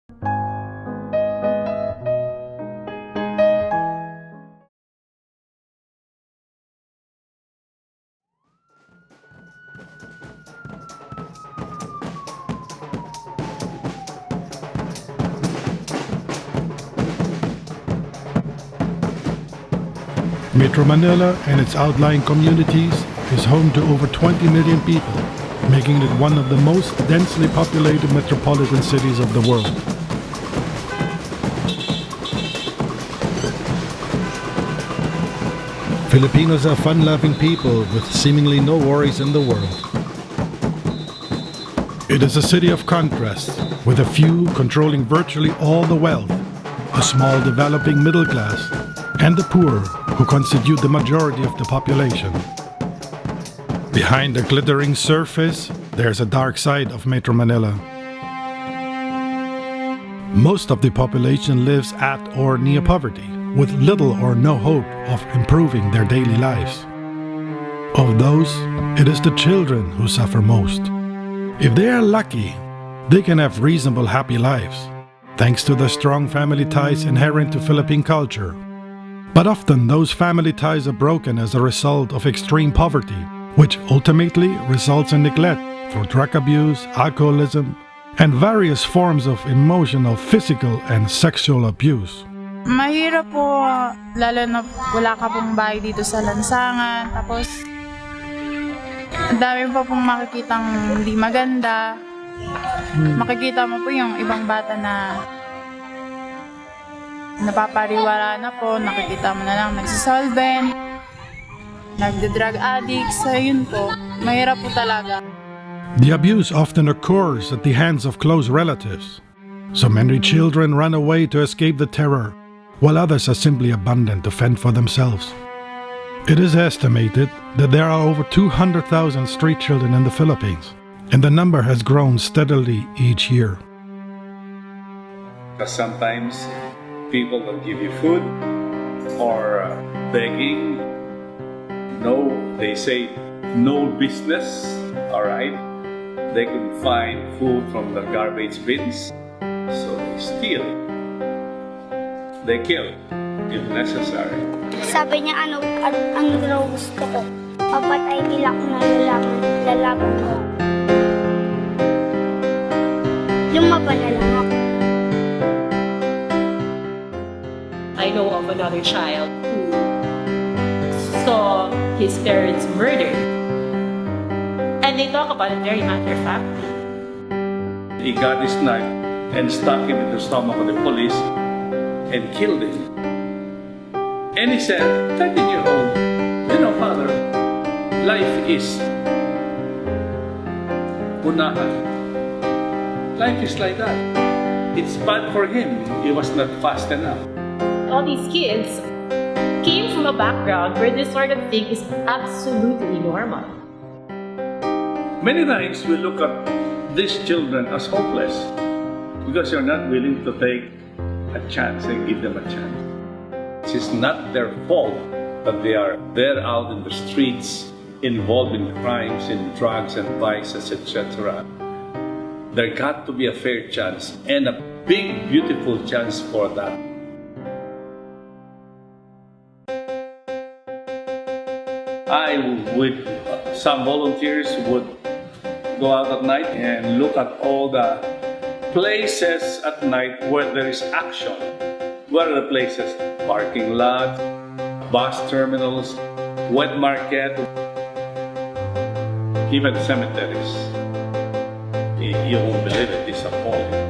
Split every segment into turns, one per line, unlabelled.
Metro Manila and its outlying communities is home to over 20 million people, making it one of the most densely populated metropolitan cities of the world. Filipinos are fun-loving people with seemingly no worries in the world. It is a city of contrasts, with a few controlling virtually all the wealth, a small developing middle class, and the poor, who constitute the majority of the population. Behind the glittering surface, there's a dark side of Metro Manila. Most of the population lives at or near poverty, with little or no hope of improving their daily lives. Of those, it is the children who suffer most. If they are lucky, they can have reasonable, happy lives, thanks to the strong family ties inherent to Philippine culture. But often those family ties are broken as a result of extreme poverty, which ultimately results in neglect through drug abuse, alcoholism, and various forms of emotional, physical, and sexual abuse.
Mahirap po, lalo na wala ka pong bahay dito sa lansangan. Tapos, ang dami pa pong makikitang hindi maganda. Makikita mo po yung ibang bata na napapariwara na po, nakikita mo na lang nagsisolvent, nagde-drug addict, so yun po, mahirap po talaga.
The abuse often occurs at the hands of close relatives. So many children run away to escape the terror, while others are simply abandoned to fend for themselves. It is estimated that there are over 200,000 street children in the Philippines, and the number has grown steadily each year.
Because sometimes people will give you food or begging. No, they say no business, all right? They could find food from the garbage bins, so they steal. They kill if necessary.
Sabi niya, ano daw gusto ko? Papatay nila ko na lalaban ko. Lumaban na lang ako.
I know of another child who saw his parents murdered. And they talk about it very matter-of-factly.
He got his knife and stuck him in the stomach of the police and killed him. And he said, 13-year-old, you know, father, life is unahan. Life is like that. It's bad for him. He was not fast enough.
All these kids came from a background where this sort of thing is absolutely normal.
Many times we look at these children as hopeless because you're not willing to take a chance and give them a chance. It's not their fault that they are there out in the streets involved in crimes, in drugs and vices, etc. There got to be a fair chance and a big, beautiful chance for that. With some volunteers would go out at night and look at all the places at night where there is action. What are the places? Parking lots, bus terminals, wet market, even cemeteries. You won't believe it, it's appalling.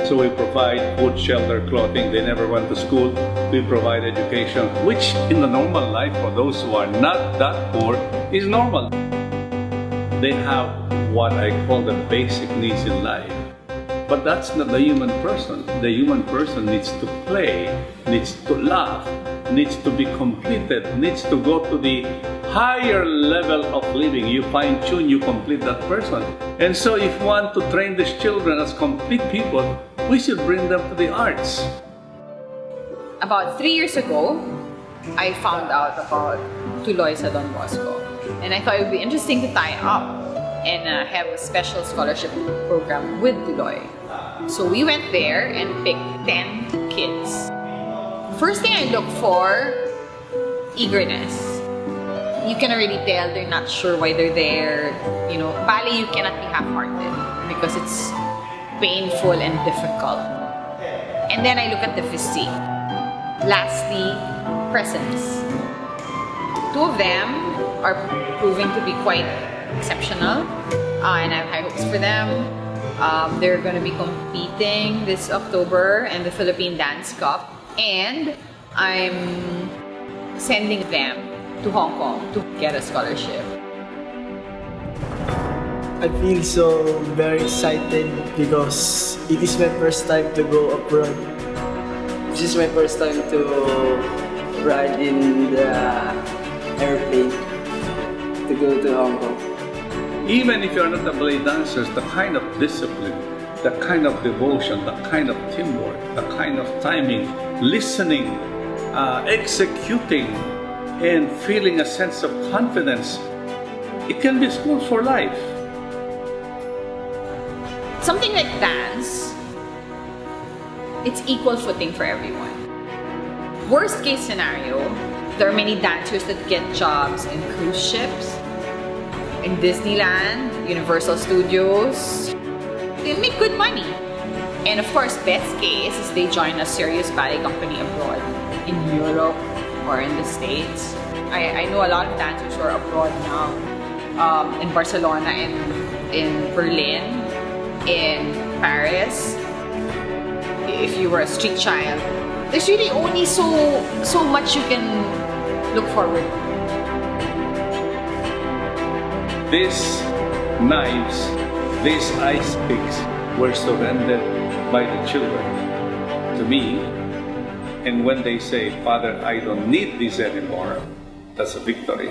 So we provide food, shelter, clothing. They never went to school. We provide education, which in the normal life for those who are not that poor is normal. They have what I call the basic needs in life. But that's not the human person. The human person needs to play, needs to laugh, needs to be completed, needs to go to the higher level of living. You fine-tune, you complete that person. And so if you want to train these children as complete people, we should bring them to the arts.
About 3 years ago, I found out about Tuloy sa Don Bosco. And I thought it would be interesting to tie up and have a special scholarship program with Tuloy. So we went there and picked 10 kids. First thing I look for, eagerness. You can already tell they're not sure why they're there. You know, ballet you cannot be half-hearted because it's painful and difficult. And then I look at the physique. Lastly, presence. 2 of them are proving to be quite exceptional, and I have high hopes for them. They're going to be competing this October in the Philippine Dance Cup, and I'm sending them to Hong Kong to get a scholarship.
I feel so very excited because it is my first time to go abroad. This is my first time to ride in the airplane to go to Hong Kong.
Even if you're not a ballet dancer, the kind of discipline, the kind of devotion, the kind of teamwork, the kind of timing, listening, executing, and feeling a sense of confidence, it can be school for life.
Something like dance, it's equal footing for everyone. Worst case scenario, there are many dancers that get jobs in cruise ships, in Disneyland, Universal Studios. They make good money. And of course, best case is they join a serious ballet company abroad, in Europe or in the States. I know a lot of dancers who are abroad now, in Barcelona, in Berlin, in Paris. If you were a street child, there's really only so much you can look forward to.
These knives, these ice picks were surrendered by the children to me. And when they say, "Father, I don't need this anymore," that's a victory.